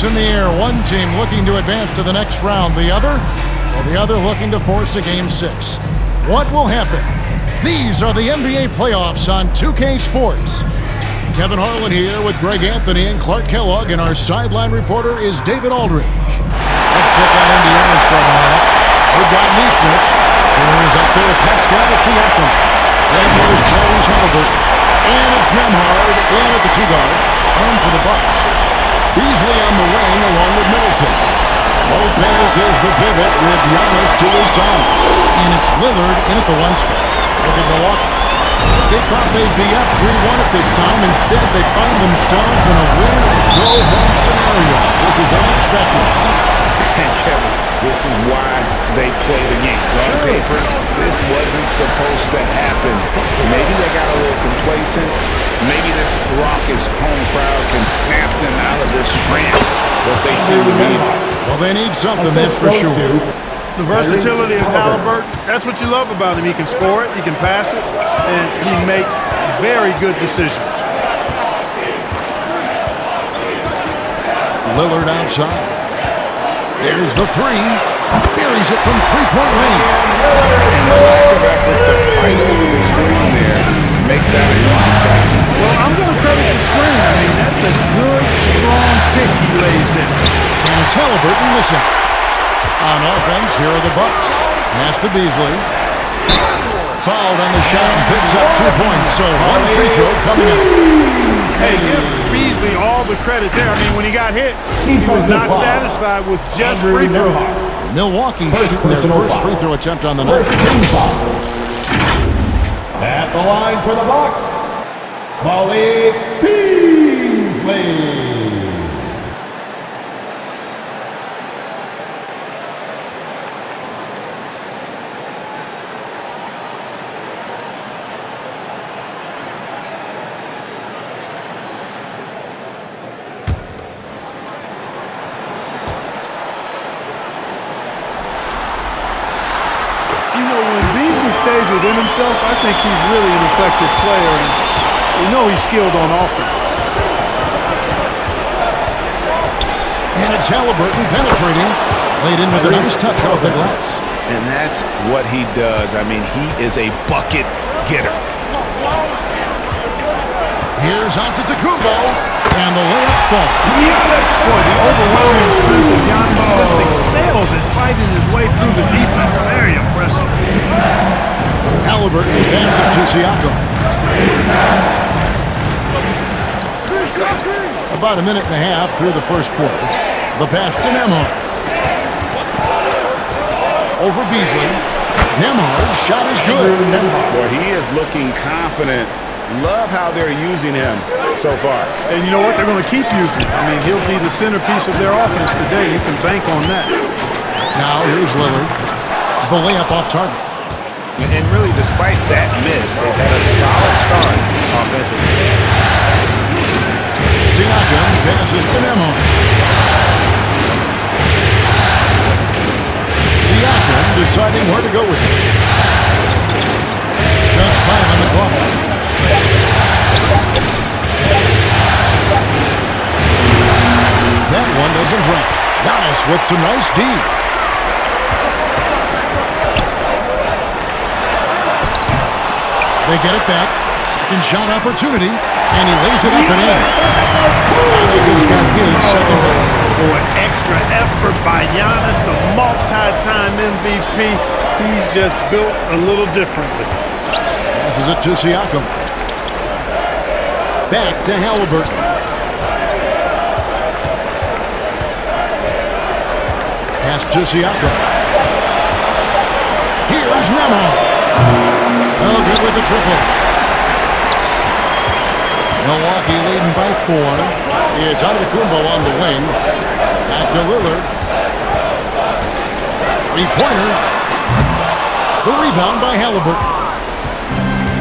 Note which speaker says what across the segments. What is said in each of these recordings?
Speaker 1: in the air. One team looking to advance to the next round. The other looking to force a Game 6. What will happen? These are the NBA playoffs on 2K Sports. Kevin Harlan here with Greg Anthony and Clark Kellogg, and our sideline reporter is David Aldridge. Let's check out Indiana's starting lineup. They've got Neesmith. Turner is up there with Pascal Siakam. Then there's Tyrese Halliburton. And it's Nembhard in at the 2-guard. And for the Bucks, Beasley on the wing along with Middleton. Lopez is the pivot with Giannis to his side. And it's Lillard in at the 1 spot. Look at Milwaukee. They thought they'd be up 3-1 at this time. Instead, they find themselves in a win-or-go-home scenario. This is unexpected.
Speaker 2: And Kevin, this is why they play the game. On paper, this wasn't supposed to happen. Maybe they got a little complacent. Maybe this raucous home crowd can snap them out of this trance that they seem to be.
Speaker 1: Well, they need something, that's for sure.
Speaker 3: The versatility of Halliburton, that's what you love about him. He can score it, he can pass it, and he makes very good decisions.
Speaker 1: Lillard outside. There's the 3. Buries it from three-point range.
Speaker 2: And the lack of effort to fight over the screen there makes that an easy shot.
Speaker 3: Well, I'm going to credit the screen. I mean, that's a good, strong pick he lays down.
Speaker 1: And it's Halliburton missing. On offense, here are the Bucks. Pass to Beasley. Fouled on the shot and picks up 2 points. So one free throw coming up.
Speaker 3: Hey, give Beasley all the credit there. I mean, when he got hit, he was not satisfied with just free throw.
Speaker 1: Milwaukee shooting their first free throw attempt on the night.
Speaker 4: At the line for the Bucks, Malik Beasley.
Speaker 3: Stays within himself, I think he's really an effective player, and we know he's skilled on offense.
Speaker 1: And it's Halliburton penetrating, laid in with a nice touch off the glass.
Speaker 2: And that's what he does. I mean, he is a bucket getter.
Speaker 1: Here's Antetokounmpo, and the layup falls.
Speaker 3: Boy, the overwhelming strength of Giannis just excels at fighting his way through the defense. Very impressive.
Speaker 1: Halliburton passes to Siakam. About a minute and a half through the first quarter. The pass to Nembhard. Over Beasley. Nembhard's shot is good.
Speaker 2: Boy, he is looking confident. Love how they're using him so far.
Speaker 3: And you know what? They're going to keep using him. I mean, he'll be the centerpiece of their offense today. You can bank on that.
Speaker 1: Now here's Lillard. The layup off target.
Speaker 2: And really, despite that miss, they've had a solid start offensively.
Speaker 1: Siakam passes to Nembhard. Siakam deciding where to go with it. Just 5 on the clock. That one doesn't drop. Giannis with some nice D. They get it back. Second shot opportunity. And he lays it up and in. Giannis has got his second goal.
Speaker 3: Boy, extra effort by Giannis, the multi-time MVP. He's just built a little differently.
Speaker 1: Passes it to Siakam. Back to Halliburton. Pass to Siakam. Here's Nembhard. Oh, good with the triple. Milwaukee leading by 4. It's Antetokounmpo on the wing. Back to Lillard. 3-pointer. The rebound by Halliburton.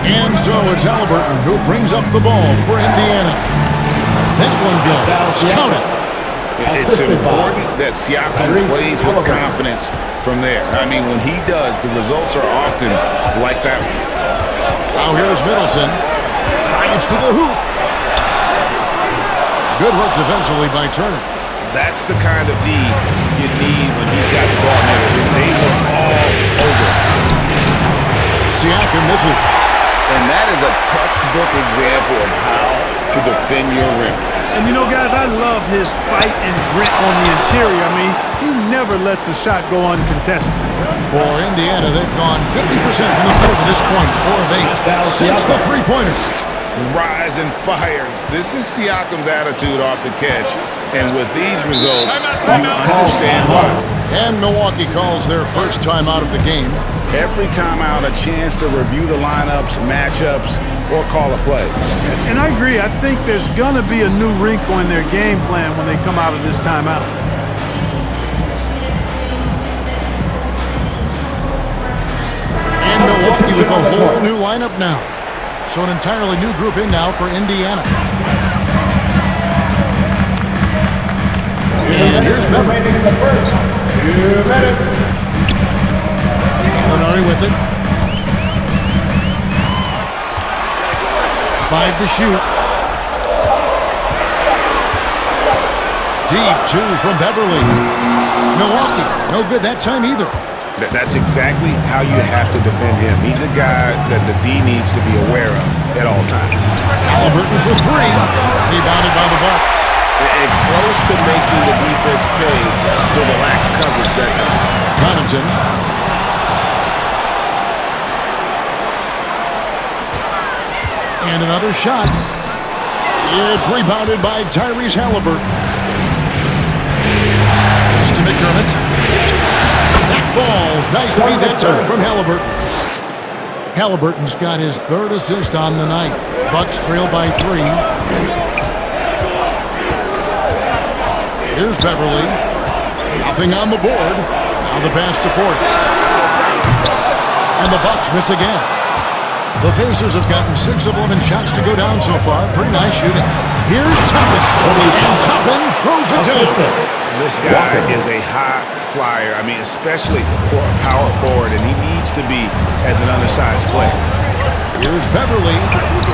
Speaker 1: And so it's Halliburton who brings up the ball for Indiana. That one goes. Count it.
Speaker 2: It's important that Siakam plays with confidence from there. I mean, when he does, the results are often like that.
Speaker 1: Now here's Middleton. Drives to the hoop. Good work defensively by Turner.
Speaker 2: That's the kind of D you need when he's got the ball near him. They were all over.
Speaker 1: Siakam misses.
Speaker 2: And that is a textbook example of how to defend your rim.
Speaker 3: And you know, guys, I love his fight and grit on the interior. I mean, he never lets a shot go uncontested.
Speaker 1: For Indiana, they've gone 50% from the field to this point, 4 of 8 since the three-pointer.
Speaker 2: Rise and fires. This is Siakam's attitude off the catch. And with these results, you understand why.
Speaker 1: And Milwaukee calls their first timeout of the game.
Speaker 2: Every timeout, a chance to review the lineups, matchups, or call a play.
Speaker 3: And I agree. I think there's going to be a new wrinkle in their game plan when they come out of this timeout.
Speaker 1: And Milwaukee with a whole new lineup now. So an entirely new group in now for Indiana. And here's Beverly.
Speaker 4: Remaining in the first 2 minutes.
Speaker 1: Lenari with it. 5 to shoot. Deep 2 from Beverly. Milwaukee, no good that time either.
Speaker 2: That's exactly how you have to defend him. He's a guy that the D needs to be aware of at all times.
Speaker 1: Halliburton for 3. Rebounded by the Bucks.
Speaker 2: And close to making the defense pay for the lax coverage that time.
Speaker 1: Connaughton. And another shot. It's rebounded by Tyrese Halliburton. To McDermott. That falls. Nice feed that time from Halliburton. Halliburton's got his 3rd assist on the night. Bucks trail by 3. Here's Beverly. Nothing on the board. Now the pass to Portis. And the Bucks miss again. The Pacers have gotten 6 of 11 shots to go down so far. Pretty nice shooting. Here's Toppin. And Toppin throws it down.
Speaker 2: This guy is a high flyer. I mean, especially for a power forward, and he needs to be as an undersized player.
Speaker 1: Here's Beverly.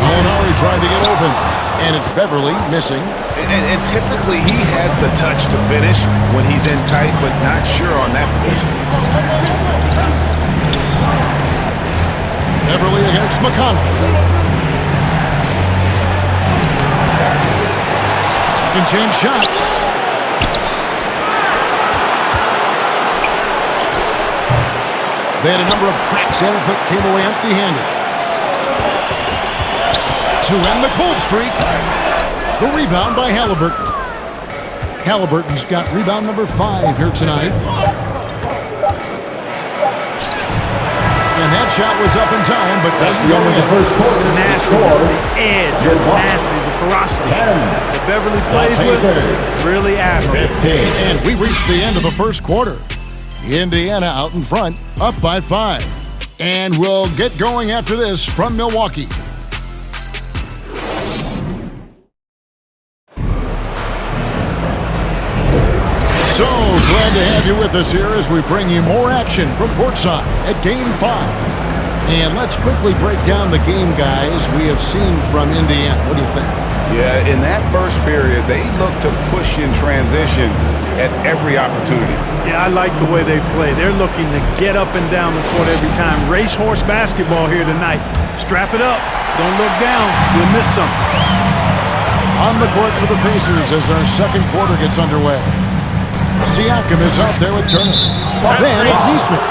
Speaker 1: Molinari trying to get open. And it's Beverly missing.
Speaker 2: And typically he has the touch to finish when he's in tight, but not sure on that position.
Speaker 1: Beverly against McConnell. Second chance shot. They had a number of cracks at it, but came away empty-handed. To end the cold streak, the rebound by Halliburton. Halliburton's got rebound number 5 here tonight. And that shot was up in time, but doesn't go in.
Speaker 4: The first quarter.
Speaker 3: Nasty, just the edge. It's nasty, the ferocity that Beverly plays with. Really admirable.
Speaker 4: 15.
Speaker 1: And we reached the end of the first quarter. Indiana out in front, up by 5. And we'll get going after this from Milwaukee. So glad to have you with us here as we bring you more action from courtside at Game 5. And let's quickly break down the game, guys, we have seen from Indiana. What do you think?
Speaker 2: Yeah, in that first period, they looked to push in transition at every opportunity.
Speaker 3: Yeah, I like the way they play. They're looking to get up and down the court every time. Racehorse basketball here tonight. Strap it up. Don't look down. You'll miss something.
Speaker 1: On the court for the Pacers as our second quarter gets underway. Siakam is out there with Turner. Then it's Neesmith.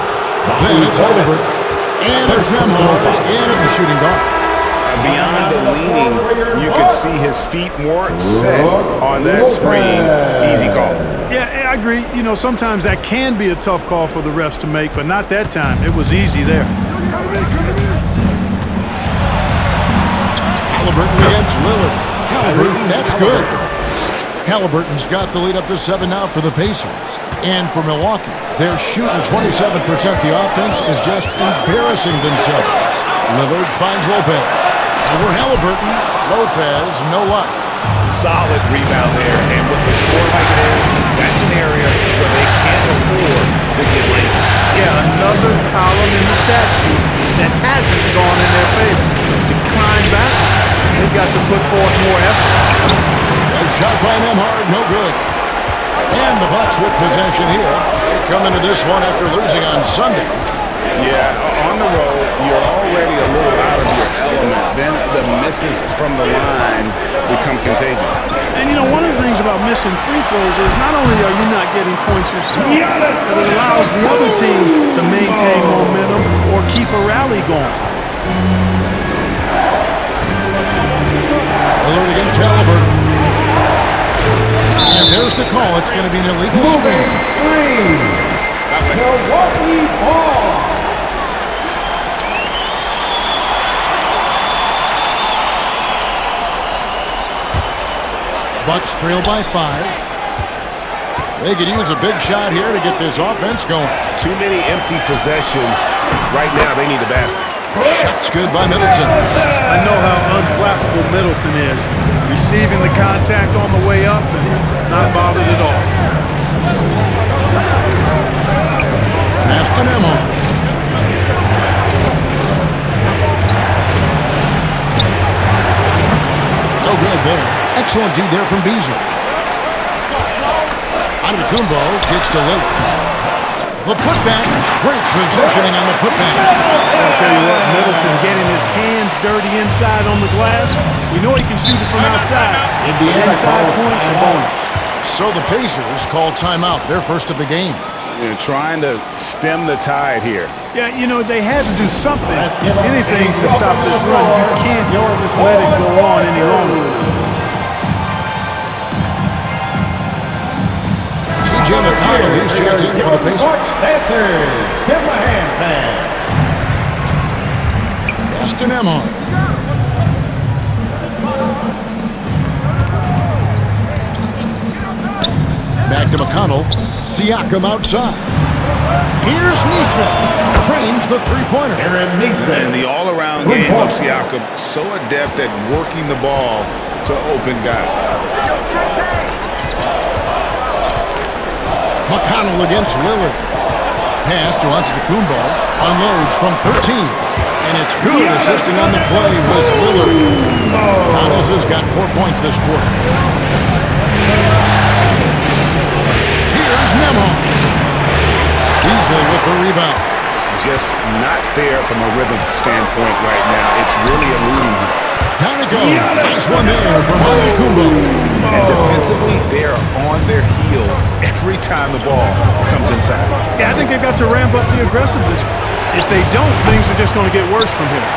Speaker 1: Then it's Halliburton. And it's Nembhard in at the shooting guard.
Speaker 2: Beyond the leaning, you could see his feet more set on that screen. Easy call.
Speaker 3: Yeah, I agree. You know, sometimes that can be a tough call for the refs to make, but not that time. It was easy there.
Speaker 1: Halliburton against Lillard. Halliburton, that's good. Halliburton's got the lead up to 7 now for the Pacers. And for Milwaukee, they're shooting 27%. The offense is just embarrassing themselves. Lillard finds Lopez. Over Halliburton, Lopez, no luck.
Speaker 2: Solid rebound there, and with the score like it is, that's an area where they can't afford to get lazy.
Speaker 3: Yeah, another column in the stat sheet that hasn't gone in their favor. To climb back, they've got to put forth more effort.
Speaker 1: A shot by Nembhard, no good. And the Bucks with possession here. They come into this one after losing on Sunday.
Speaker 2: Yeah, on the road, you're already a little out of your element. Then the misses from the line become contagious.
Speaker 3: And, you know, one of the things about missing free throws is not only are you not getting points yourself, but it allows the other team to maintain momentum or keep a rally going.
Speaker 1: Alert against Halliburton. And there's the call. It's going to be an illegal screen.
Speaker 4: Milwaukee ball.
Speaker 1: Bucks trail by 5. They could use a big shot here to get this offense going.
Speaker 2: Too many empty possessions. Right now, they need a basket.
Speaker 1: Shot's good by Middleton.
Speaker 3: I know how unflappable Middleton is. Receiving the contact on the way up and not bothered at all.
Speaker 1: Pass to Nemo. No good there. Excellent D there from Beasley. Antetokounmpo kicks to Lillard. The putback. Great positioning on the putback.
Speaker 3: I'll tell you what, Middleton getting his hands dirty inside on the glass. We know he can shoot it from outside. Inside points are bonus.
Speaker 1: So the Pacers call timeout. Their first of the game.
Speaker 2: They're trying to stem the tide here.
Speaker 3: Yeah, you know, they had to do something, anything to stop this run. You can't just let it go on any longer.
Speaker 1: T.J. McConnell, he's checked in for the Pacers.
Speaker 4: Dancers, give my hand, man.
Speaker 1: Aston Emon. Back to McConnell. Siakam outside. Here's Neesmith. Trains the three-pointer.
Speaker 2: And the all-around game of Siakam, so adept at working the ball to open guys.
Speaker 1: McConnell against Lillard. Pass to Antetokounmpo. Unloads from 13. And it's good. Assisting on the play was Lillard. Giannis has got 4 points this quarter. Here's Nemo. Beasley with the rebound.
Speaker 2: Just not there from a rhythm standpoint right now. It's really eluding him.
Speaker 1: Down it goes. Nice one there from Antetokounmpo.
Speaker 2: And defensively, they are on their heels every time the ball comes inside.
Speaker 3: Yeah, I think they've got to ramp up the aggressiveness. If they don't, things are just going to get worse from here.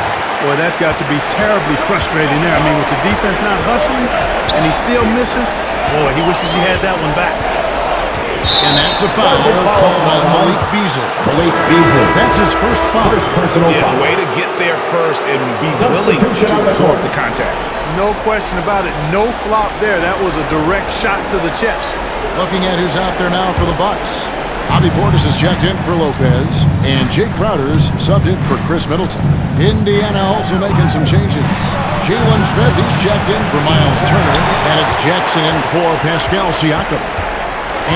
Speaker 3: Boy, that's got to be terribly frustrating there. I mean, with the defense not hustling and he still misses, boy, he wishes he had that one back.
Speaker 1: And that's a foul called on Malik Beasley. That's his first foul.
Speaker 2: Yeah, way to get there first and be willing to absorb the contact.
Speaker 3: No question about it. No flop there. That was a direct shot to the chest.
Speaker 1: Looking at who's out there now for the Bucks. Bobby Portis is checked in for Lopez, and Jake Crowder's subbed in for Chris Middleton. Indiana also making some changes. Jalen Smith, he's checked in for Miles Turner, and it's Jackson in for Pascal Siakam.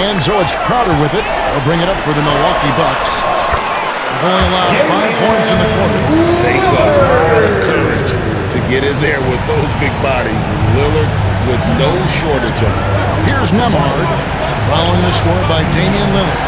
Speaker 1: And so it's Crowder with it. They'll bring it up for the Milwaukee Bucks. They've only allowed 5 points in the quarter.
Speaker 2: Takes a lot of courage to get in there with those big bodies, and Lillard with no shortage of them.
Speaker 1: Here's Nembhard, following the score by Damian Lillard.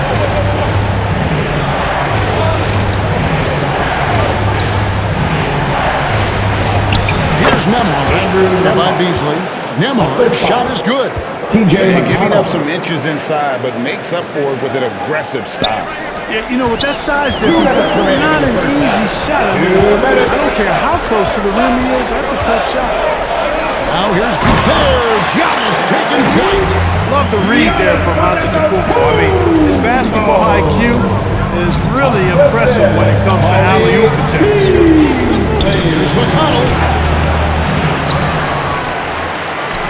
Speaker 1: Here's Nembhard, by Beasley. Nembhard's shot is good.
Speaker 2: TJ giving up some inches inside, but makes up for it with an aggressive style.
Speaker 3: Yeah, you know, with that size difference, that's not an easy shot. I mean, I don't care how close to the rim he is, that's a tough shot.
Speaker 1: Now here's There's Giannis taking flight.
Speaker 3: Love the read there from Antetokounmpo. I mean, his basketball IQ is really impressive when it comes to alley-oop attempts.
Speaker 1: Here's McConnell.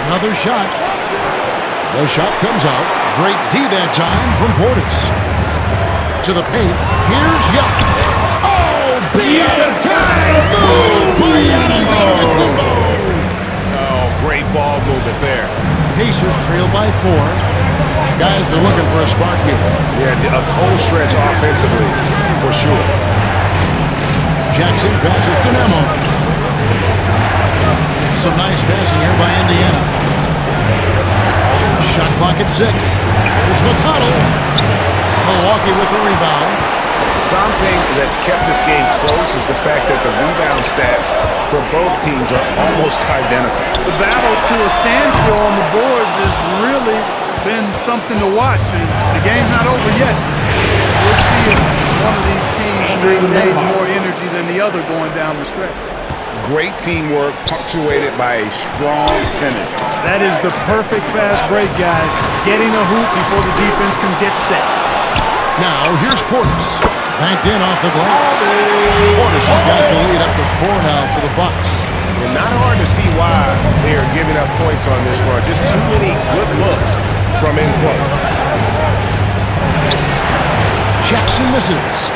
Speaker 1: Another shot. The shot comes out. Great D that time from Portis. To the paint. Here's Giannis. Oh, big time move by Giannis Antetokounmpo.
Speaker 2: Oh, great ball movement there.
Speaker 1: Pacers trail by 4. Guys are looking for a spark here.
Speaker 2: Yeah, a cold stretch offensively, for sure.
Speaker 1: Jackson passes to Nemo. Some nice passing here by Indiana. Shot clock at 6. Here's McConnell. Milwaukee with the rebound.
Speaker 2: Something that's kept this game close is the fact that the rebound stats for both teams are almost identical.
Speaker 3: The battle to a standstill on the boards has really been something to watch, and the game's not over yet. We'll see if one of these teams maintains more energy than the other going down the stretch.
Speaker 2: Great teamwork punctuated by a strong finish.
Speaker 3: That is the perfect fast break, guys. Getting a hoop before the defense can get set.
Speaker 1: Now, here's Portis. Banked in off the glass. Portis has got the lead up to 4 now for the Bucks.
Speaker 2: And not hard to see why they are giving up points on this run. Just too many good looks from in close.
Speaker 1: Jackson misses.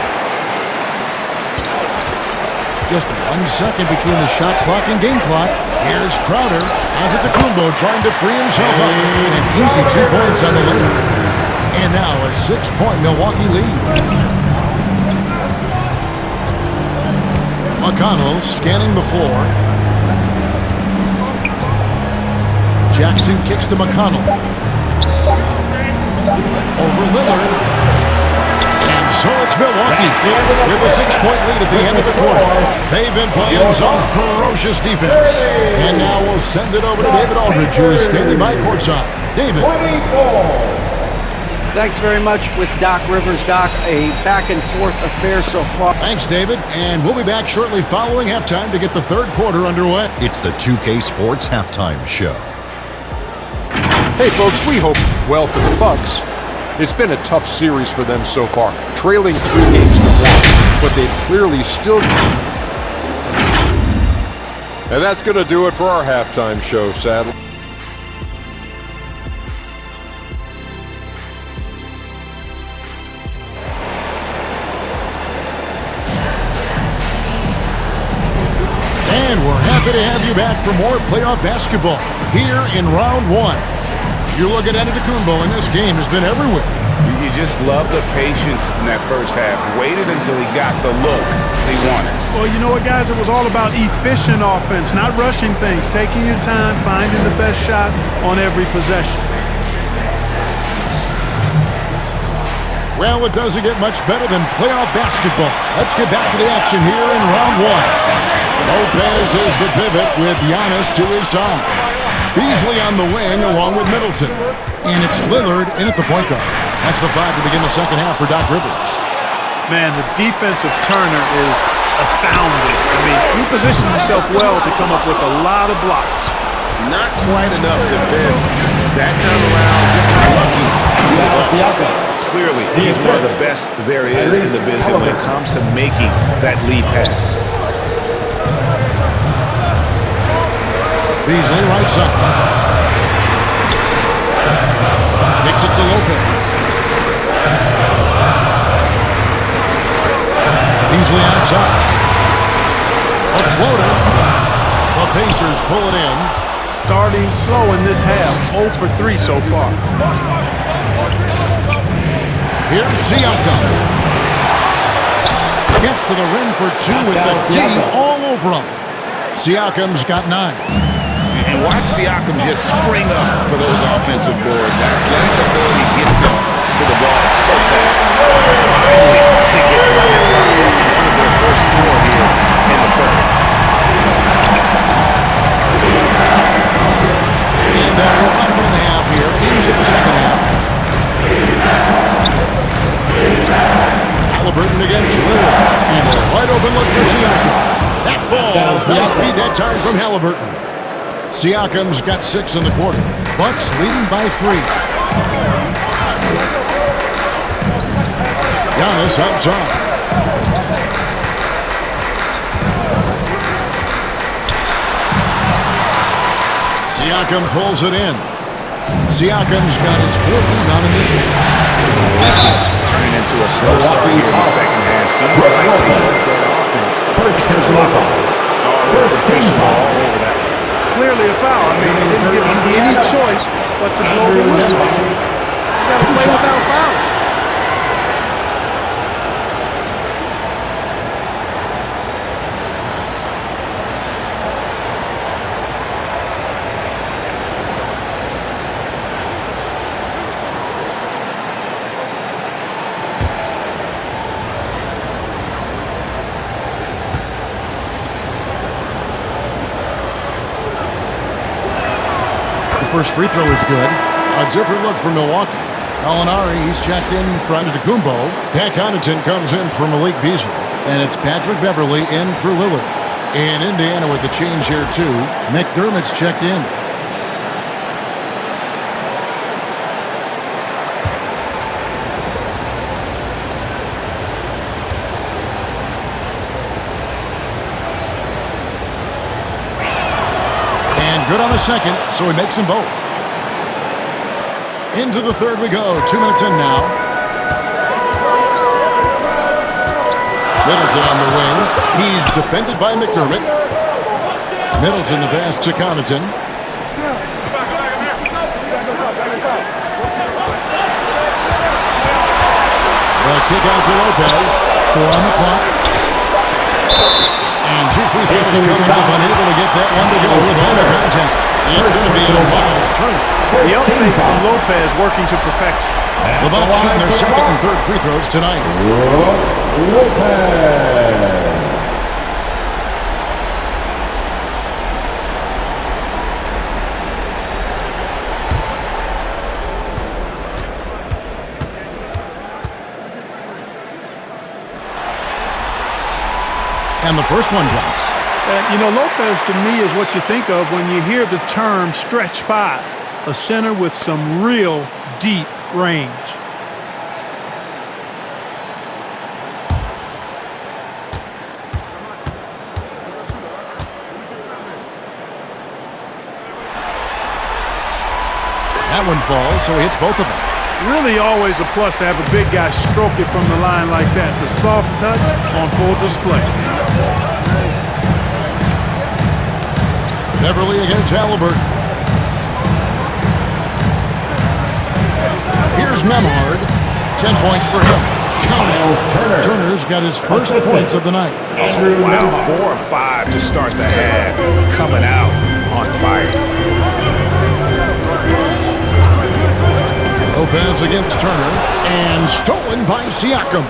Speaker 1: Just 1 second between the shot clock and game clock. Here's Crowder. Antetokounmpo trying to free himself up. An easy 2 points on the lead. And now a 6-point Milwaukee lead. McConnell scanning the floor. Jackson kicks to McConnell. Over Lillard. And so it's Milwaukee with a 6-point lead at the end of the quarter. They've been playing some ferocious defense. And now we'll send it over to David Aldridge, who is standing by courtside. David.
Speaker 5: Thanks very much with Doc Rivers. Doc, a back-and-forth affair so far.
Speaker 1: Thanks, David. And we'll be back shortly following halftime to get the third quarter underway.
Speaker 6: It's the 2K Sports Halftime Show.
Speaker 7: Hey, folks, we hope well for the Bucks. It's been a tough series for them so far, trailing 3 games to 1, but they've clearly still... And that's going to do it for our halftime show, sadly.
Speaker 1: And we're happy to have you back for more playoff basketball here in round 1. You look at Antetokounmpo, and this game has been everywhere.
Speaker 2: You just love the patience in that first half. Waited until he got the look he wanted.
Speaker 3: Well, you know what, guys? It was all about efficient offense, not rushing things, taking your time, finding the best shot on every possession.
Speaker 1: Well, it doesn't get much better than playoff basketball. Let's get back to the action here in round 1. Lopez is the pivot with Giannis to his side. Beasley on the wing along with Middleton. And it's Lillard in at the point guard. That's the 5 to begin the second half for Doc Rivers.
Speaker 3: Man, the defense of Turner is astounding. I mean, he positioned himself well to come up with a lot of blocks.
Speaker 2: Not quite enough defense. That time around, just lucky. Clearly, he's one of the best there is in the business when it comes to making that lead pass.
Speaker 1: Beasley right side. Kicks it to Lopez. Beasley outside. A floater. The Pacers pull it in.
Speaker 3: Starting slow in this half. 0 for 3 so far.
Speaker 1: Here's Siakam. Gets to the rim for 2 with the D all over him. Siakam's got 9.
Speaker 2: And watch Siakam just spring up for those offensive boards. Athletic ability gets him to the ball so fast. Finally, they get running. It's one of their first 4 here in the third.
Speaker 1: And we're about a minute and a half here into the second half. Halliburton against Lillard. And a wide open look for Siakam. That falls. Nice speed that time from Halliburton. Siakam's got 6 in the quarter. Bucks leading by 3. Giannis outside. Siakam pulls it in. Siakam's got his 4th rebound in this one.
Speaker 2: This is turning into a slow start here in the second half. Seems like they both got offense. First team foul all over that.
Speaker 3: Clearly a foul. I mean, they didn't give him any choice but to blow the whistle. You got to play without fouling.
Speaker 1: first free throw is good. A different look for Milwaukee. Gallinari, he's checked in for Antetokounmpo. Pat Connaughton comes in for Malik Beasley. And it's Patrick Beverley in for Lillard. And Indiana with a change here, too. McDermott's checked in. And good on the second, so he makes them both. Into the third we go. 2 minutes in now. Middleton on the wing. He's defended by McDermott. Middleton the pass to Connaughton. The kick out to Lopez. 4 on the clock. And 2 free throws coming up. Unable to get that one to go with all the contact. It's going to be a Wild turn.
Speaker 3: The upfake from Lopez working to perfection.
Speaker 1: The Bucks shooting their second and third free throws tonight.
Speaker 4: Lopez.
Speaker 1: And the first one drops.
Speaker 3: Lopez to me is what you think of when you hear the term stretch five, a center with some real deep range.
Speaker 1: That one falls, so he hits both of them.
Speaker 3: Really always a plus to have a big guy stroke it from the line like that. The soft touch on full display.
Speaker 1: Beverly against Halliburton. Here's Nembhard. 10 points for him. Count it. Turner's got his first points of the night.
Speaker 2: Oh, wow, 4 or 5 to start the half. Coming out on fire.
Speaker 1: Lopez against Turner. And stolen by Siakam.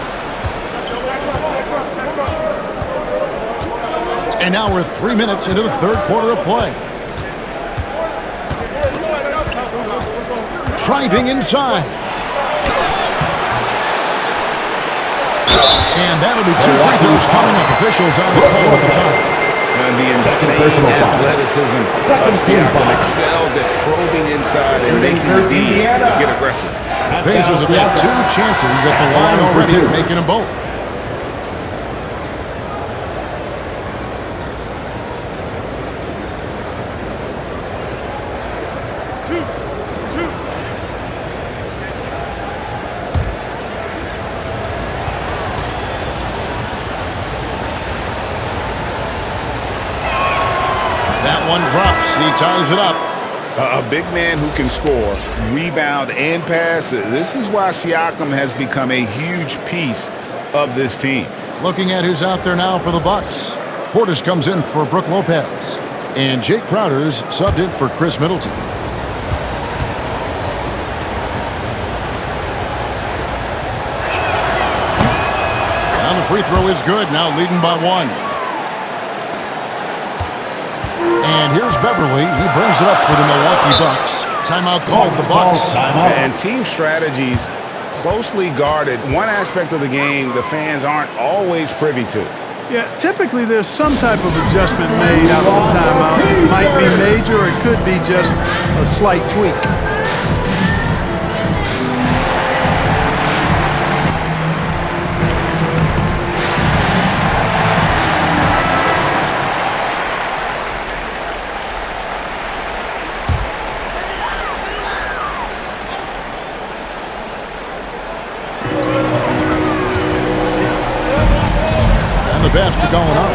Speaker 1: And now we're 3 minutes into the third quarter of play. Driving inside. And that'll be 2 free throws coming up. Officials on the call with the foul.
Speaker 2: And the insane athleticism of Siakam excels at probing inside and making the D get aggressive.
Speaker 1: Pacers have had 2 chances at the line already, making them both. That one drops. He ties it up.
Speaker 2: A big man who can score, rebound, and pass. This is why Siakam has become a huge piece of this team.
Speaker 1: Looking at who's out there now for the Bucks. Portis comes in for Brook Lopez. And Jake Crowder's subbed in for Chris Middleton. Now the free throw is good. Now leading by 1. And here's Beverly. He brings it up for the Milwaukee Bucks. Timeout called the Bucks.
Speaker 2: And team strategies closely guarded. One aspect of the game the fans aren't always privy to.
Speaker 3: Yeah, typically there's some type of adjustment made out of the timeout. It might be major or it could be just a slight tweak.
Speaker 1: Best to going up.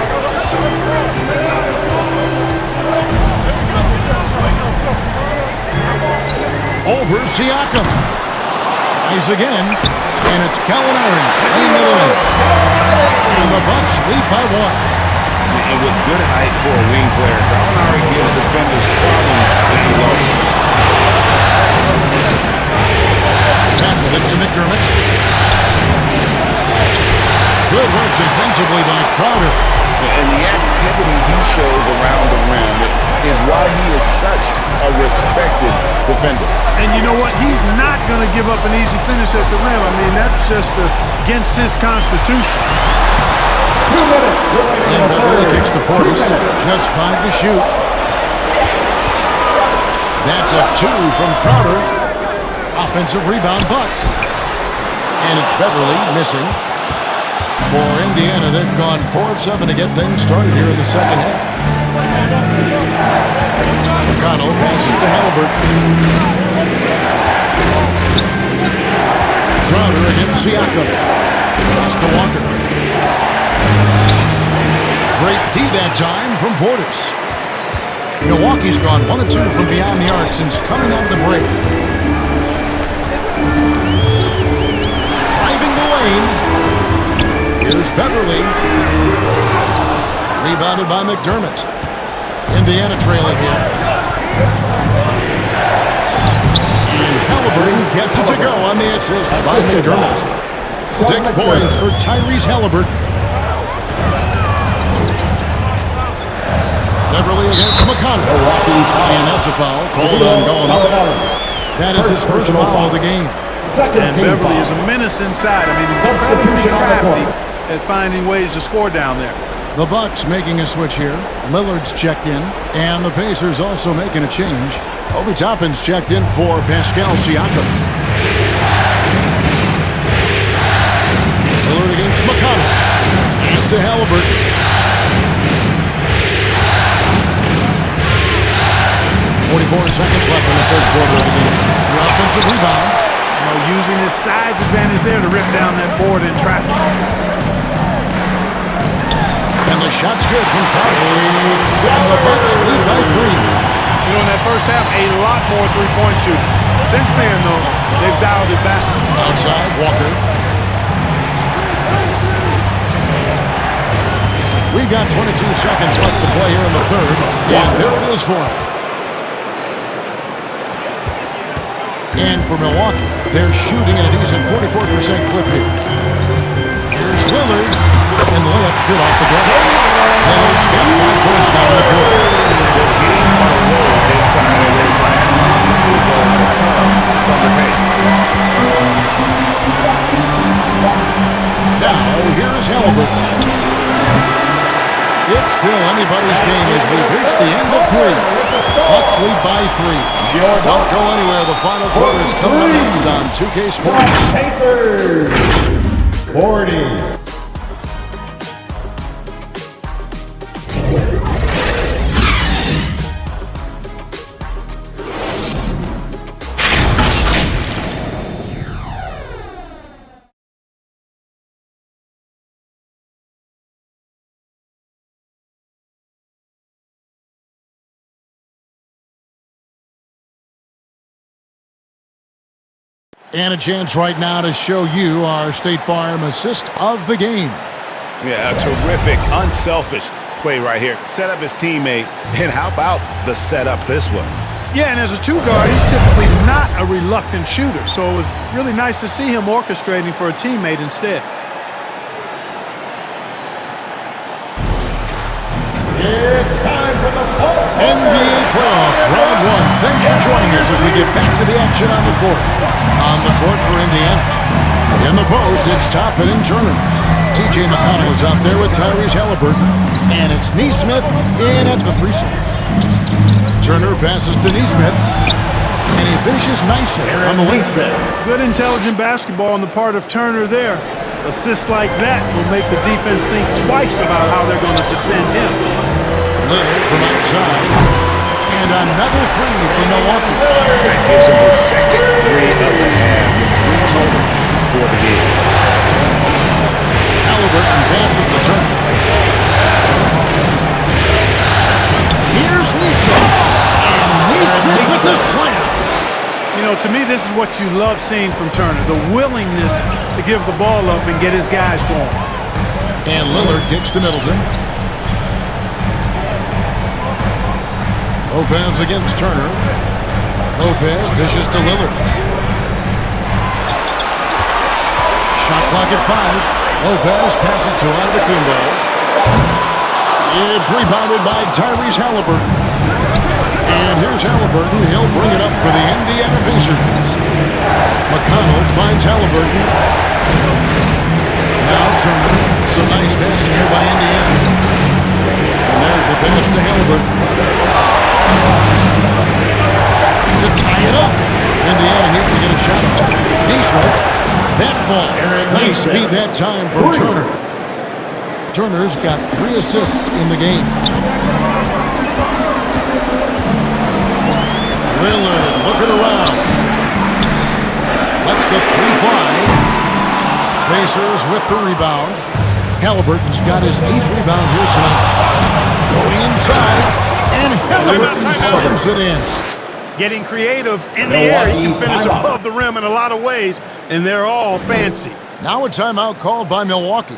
Speaker 1: Over Siakam. Tries again. And it's Gallinari laying it in. And the Bucks lead by 1.
Speaker 2: And with good height for a wing player, Gallinari gives defenders problems down low.
Speaker 1: Passes it to McDermott. Good work defensively by Crowder.
Speaker 2: And the activity he shows around the rim is why he is such a respected defender.
Speaker 3: And you know what? He's not going to give up an easy finish at the rim. I mean, that's just against his constitution.
Speaker 4: 2 minutes.
Speaker 1: And Beverly kicks to Portis. Just 5 to shoot. That's a 2 from Crowder. Offensive rebound, Bucks. And it's Beverly missing. For Indiana, they've gone 4 of 7 to get things started here in the second half. McConnell passes to Halliburton. Crowder against Siakam. Pass to Walker. Great D that time from Portis. Milwaukee's gone 1 of 2 from beyond the arc since coming out of the break. Driving the lane. Here's Beverly. Rebounded by McDermott. Indiana trailing here. And Halliburton gets it to go on the assist by McDermott. 6 points for Tyrese Halliburton. Beverly against McConnell. And that's a foul called on going up. That is his first foul of the game.
Speaker 3: And Beverly is a menace inside. I mean, he's incredibly crafty at finding ways to score down there.
Speaker 1: The Bucks making a switch here. Lillard's checked in, and the Pacers also making a change. Obi Toppin's checked in for Pascal Siakam. Lillard against McConnell. Pass to Halliburton. 44 seconds left in the third quarter of the game. The offensive rebound.
Speaker 3: Using his size advantage there to rip down that board in traffic.
Speaker 1: And the shot's good from Crowder. And the Bucks lead by 3.
Speaker 3: You know, in that first half, a lot more three-point shooting. Since then, though, they've dialed it back.
Speaker 1: Outside, Walker. We've got 22 seconds left to play here in the third. And there it is for him. And for Milwaukee, they're shooting at a decent 44% clip here. Here's Lillard, and the layup's good off the glass. Lillard's got 5 points now in the quarter.
Speaker 2: They're getting on a roll inside of their last 3 field goals from the paint.
Speaker 1: Now, here's Halliburton. It's still anybody's game as we've reached the end of 3. Bucks lead by 3. Don't go anywhere. The final quarter is coming up next on 2K Sports.
Speaker 4: Pacers 40.
Speaker 1: And a chance right now to show you our State Farm assist of the game.
Speaker 2: Yeah, a terrific, unselfish play right here. Set up his teammate, and how about the setup this was?
Speaker 3: Yeah, and as a 2-guard, he's typically not a reluctant shooter, so it was really nice to see him orchestrating for a teammate instead.
Speaker 4: It's time for the
Speaker 1: NBA playoff round 1. Thanks for joining us as we get back to the action on the court. On the court for Indiana. In the post, it's Toppin and Turner. TJ McConnell is out there with Tyrese Halliburton. And it's Neesmith in at the 3-slot. Turner passes to Neesmith. And he finishes nicely on the wing.
Speaker 3: Good intelligent basketball on the part of Turner there. Assists like that will make the defense think twice about how they're going to defend him.
Speaker 1: Lillard from outside. And another 3 from Milwaukee.
Speaker 2: That gives him his second 3 of the half, and 3 total for the game.
Speaker 1: Halliburton passes to Turner. Here's Neesmith. And Neesmith with the slam.
Speaker 3: You know, to me, this is what you love seeing from Turner, the willingness to give the ball up and get his guys going.
Speaker 1: And Lillard kicks to Middleton. Lopez against Turner. Lopez dishes to Lillard. Shot clock at 5. Lopez passes to Antetokounmpo. It's rebounded by Tyrese Halliburton. And here's Halliburton. He'll bring it up for the Indiana Pacers. McConnell finds Halliburton. Now Turner. Some nice passing here by Indiana. And there's the pass to Halliburton. To tie it up. Indiana needs to get a shot off. Neesmith. That ball. Nice speed that time from Turner. Turner's got 3 assists in the game. Lillard looking around. Lets the 3 fly. Pacers with the rebound. Halliburton's got his 8th rebound here tonight. Going inside. And Halliburton slams it in.
Speaker 3: Getting creative in the air. He can finish above the rim in a lot of ways, and they're all fancy.
Speaker 1: Now a timeout called by Milwaukee.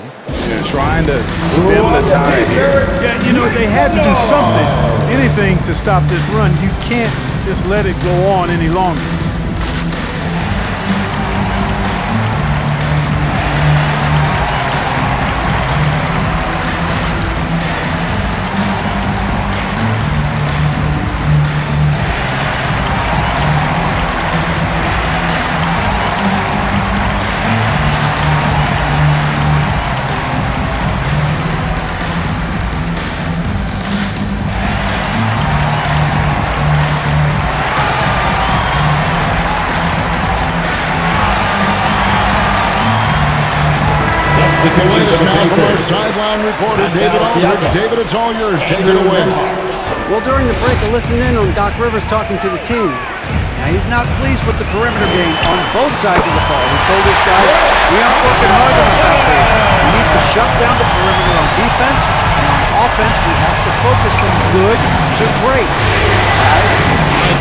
Speaker 2: They're trying to stem the tide here.
Speaker 3: Yeah, you know, they had to do something, anything to stop this run. You can't just let it go on any longer.
Speaker 1: The latest now from our sideline reporter, David Aldridge. David, it's all yours. Take it away.
Speaker 5: Well, during the break, I listened in on Doc Rivers talking to the team. Now, he's not pleased with the perimeter game on both sides of the ball. He told his guys, we aren't working hard on the foul game. We need to shut down the perimeter on defense, and on offense, we have to focus from good to great.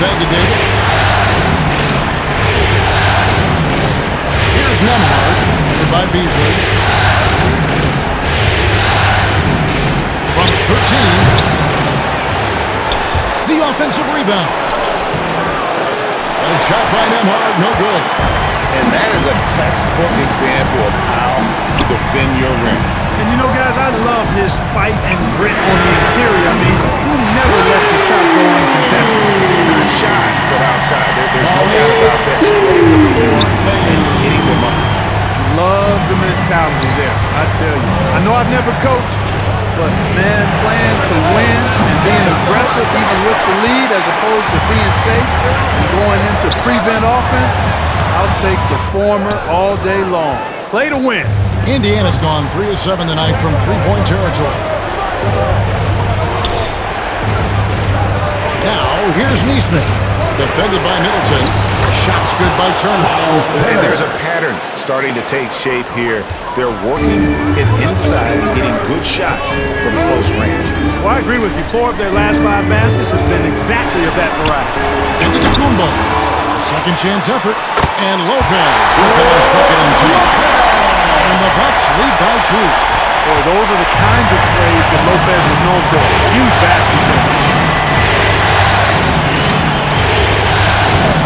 Speaker 1: Thank you, David. Here's Nembhard, here by Beasley. From 13. The offensive rebound. A shot by Nembhard, no good.
Speaker 2: And that is a textbook example of how to defend your rim.
Speaker 3: And you know, guys, I love his fight and grit on the interior. I mean, he never lets a shot go uncontested.
Speaker 2: Not shy from outside. There's no doubt about that. Spreading the floor and getting them up.
Speaker 3: Love the mentality there, I tell you. I know I've never coached, but man, playing to win and being aggressive even with the lead as opposed to being safe and going into prevent offense, I'll take the former all day long. Play to win.
Speaker 1: Indiana's gone 3 of 7 tonight from three-point territory. Now, here's Neesmith. Defended by Middleton. Shots good by Turner.
Speaker 2: And there's a pattern starting to take shape here. They're working it inside and getting good shots from close range.
Speaker 3: Well, I agree with you. 4 of their last 5 baskets have been exactly of that variety.
Speaker 1: Antetokounmpo. A second chance effort. And Lopez with the last bucket inside. And the Bucks lead by 2.
Speaker 3: Boy, those are the kinds of plays that Lopez is known for. Huge basketball.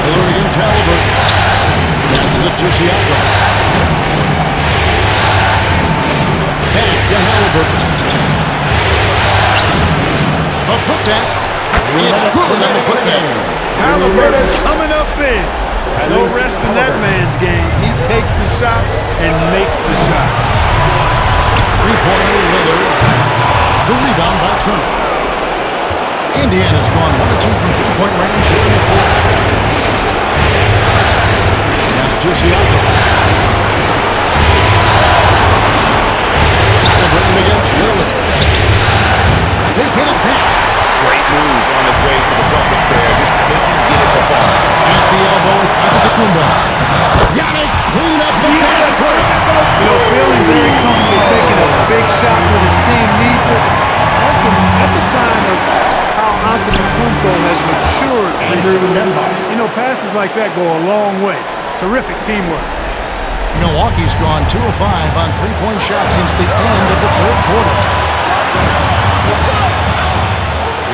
Speaker 1: Lillard against Halliburton. Passes it to Siakam. Back to Halliburton. A putback. It's good on the putback.
Speaker 3: Halliburton coming up big. No rest in that man's game. He takes the shot and makes the shot.
Speaker 1: Three-pointer Lillard. The rebound by Turner. Indiana's gone 1 of 2 from three-point range here in the fourth. That's to Siakam. Halliburton against Lillard. They get it back.
Speaker 2: Great move on his way to the bucket there. Just couldn't get it to fall.
Speaker 1: At the elbow, it's Antetokounmpo. Giannis clean up the fast break.
Speaker 3: You know, feeling very comfortable taking a big shot when his team needs it. That's a sign of how Antetokounmpo has matured recently. You know, passes like that go a long way. Terrific teamwork.
Speaker 1: Milwaukee's gone 2 of 5 on three-point shots since the end of the third quarter.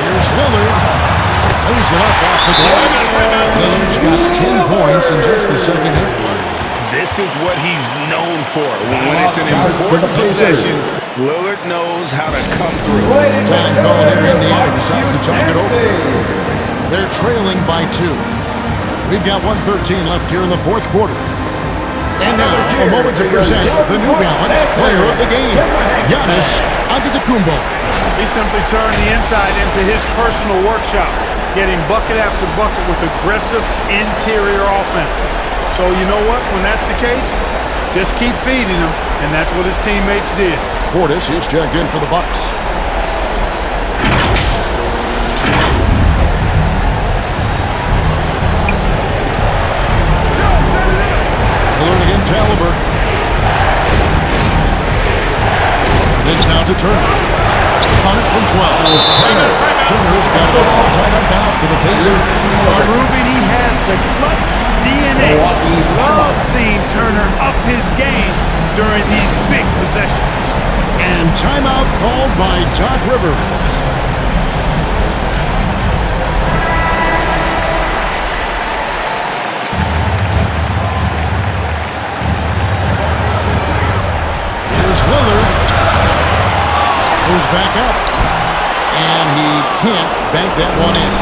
Speaker 1: Here's Lillard. Lays it up off the glass. Lillard's got 10 points in just the second hit.
Speaker 2: This is what he's known for. When it's an important possession, Lillard knows how to come through.
Speaker 1: Time call here. Indiana decides to talk it over. They're trailing by 2. We've got 1:13 left here in the fourth quarter. And now, a moment to present the New Balance player of the game, Giannis Antetokounmpo.
Speaker 3: He simply turned the inside into his personal workshop, getting bucket after bucket with aggressive interior offense. So you know what? When that's the case, just keep feeding him, and that's what his teammates did.
Speaker 1: Portis is checked in for the Bucks. Lillard against Caliber. It is now to Turner. Count it from 12. Turner's got it all tied up now for the Pacers.
Speaker 3: Ruben, he has the clutch DNA. Love seeing Turner up his game during these big possessions.
Speaker 1: And timeout called by Doc Rivers. Here's Lillard. Goes back up. And he can't bank that one in.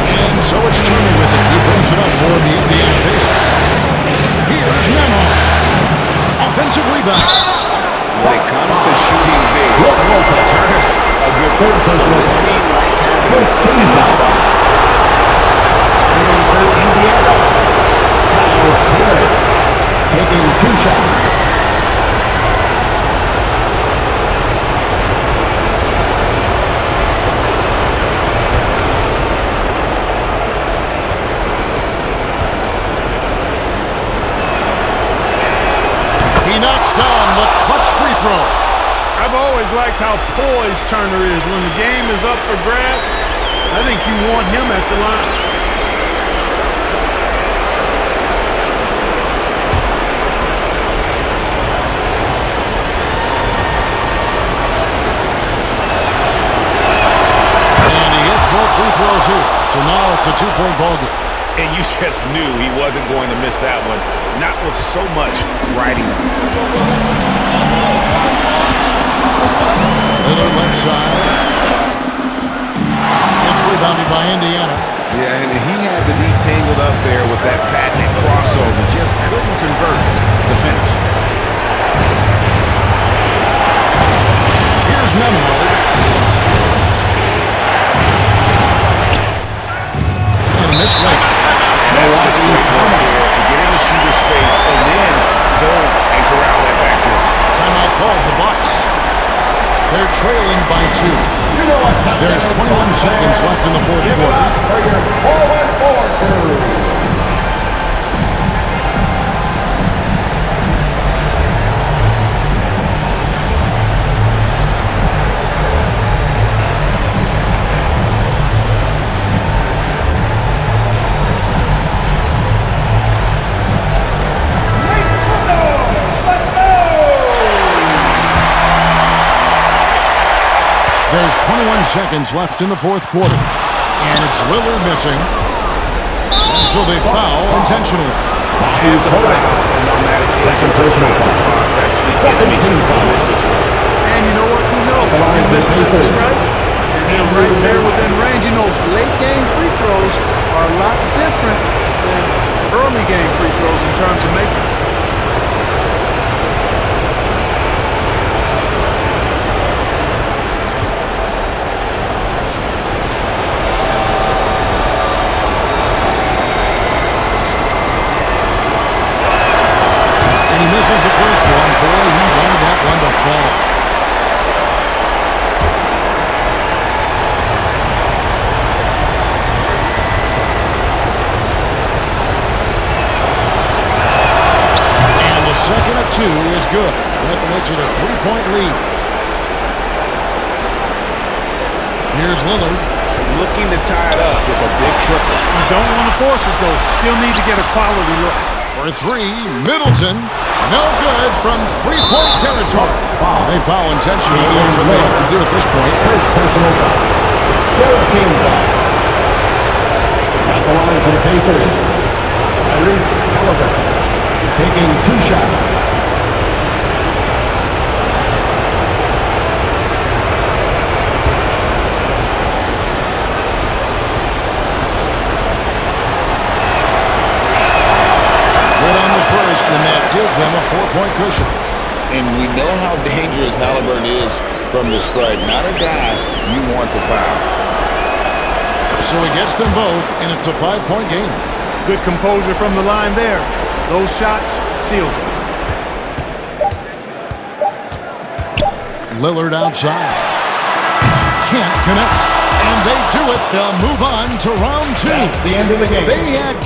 Speaker 1: And so it's Turner with it. He brings it up for the Indiana Pacers. Here's Memo. Offensive rebound.
Speaker 2: When it comes to shooting big, Turner's a good player. So this team likes having him in the spot.
Speaker 4: Indiana. Miles Turner taking 2 shots.
Speaker 1: He knocks down the clutch free throw.
Speaker 3: I've always liked how poised Turner is. When the game is up for grabs, I think you want him at the line.
Speaker 1: And he hits both free throws here. So now it's a 2-point ball game.
Speaker 2: And you just knew he wasn't going to miss that one. Not with so much riding.
Speaker 1: Lillard left side. It's rebounded by Indiana.
Speaker 2: Yeah, and he had to be tangled up there with that patented crossover. Just couldn't convert the finish.
Speaker 1: Here's Memo. And a missed layup.
Speaker 2: That's just quick work there to get in the shooter space and then go and corral that back door.
Speaker 1: Timeout called the Bucks. They're trailing by 2. There's 21 seconds left in the fourth quarter.
Speaker 4: For your forward crew.
Speaker 1: There's 21 seconds left in the fourth quarter. And it's Lillard missing. So they foul intentionally.
Speaker 2: It's a foul. No matter
Speaker 4: Second personal foul.
Speaker 2: That's the enemy in this situation.
Speaker 3: And you know what? You know, if you miss this, right? And right there within range, you know, late game free throws are a lot different than early game free throws in terms of making.
Speaker 1: And he misses the first one. Boy, he wanted that one to fall. And the second of 2 is good. That makes it a 3-point lead. Here's Lillard.
Speaker 2: Looking to tie it up with a big triple.
Speaker 3: You don't want to force it, though. Still need to get a quality look.
Speaker 1: For 3, Middleton. No good from 3-point territory. They foul intentionally. That's what they have to do at this point.
Speaker 4: First personal foul. Third team foul. At the line for the Pacers. Caliber taking 2 shots.
Speaker 1: 4-point cushion.
Speaker 2: And we know how dangerous Halliburton is from the stripe. Not a guy you want to foul.
Speaker 1: So he gets them both, and it's a 5-point game.
Speaker 3: Good composure from the line there. Those shots sealed it.
Speaker 1: Lillard outside. Can't connect. And they do it. They'll move on to round 2.
Speaker 4: That's the end of the game.
Speaker 1: They had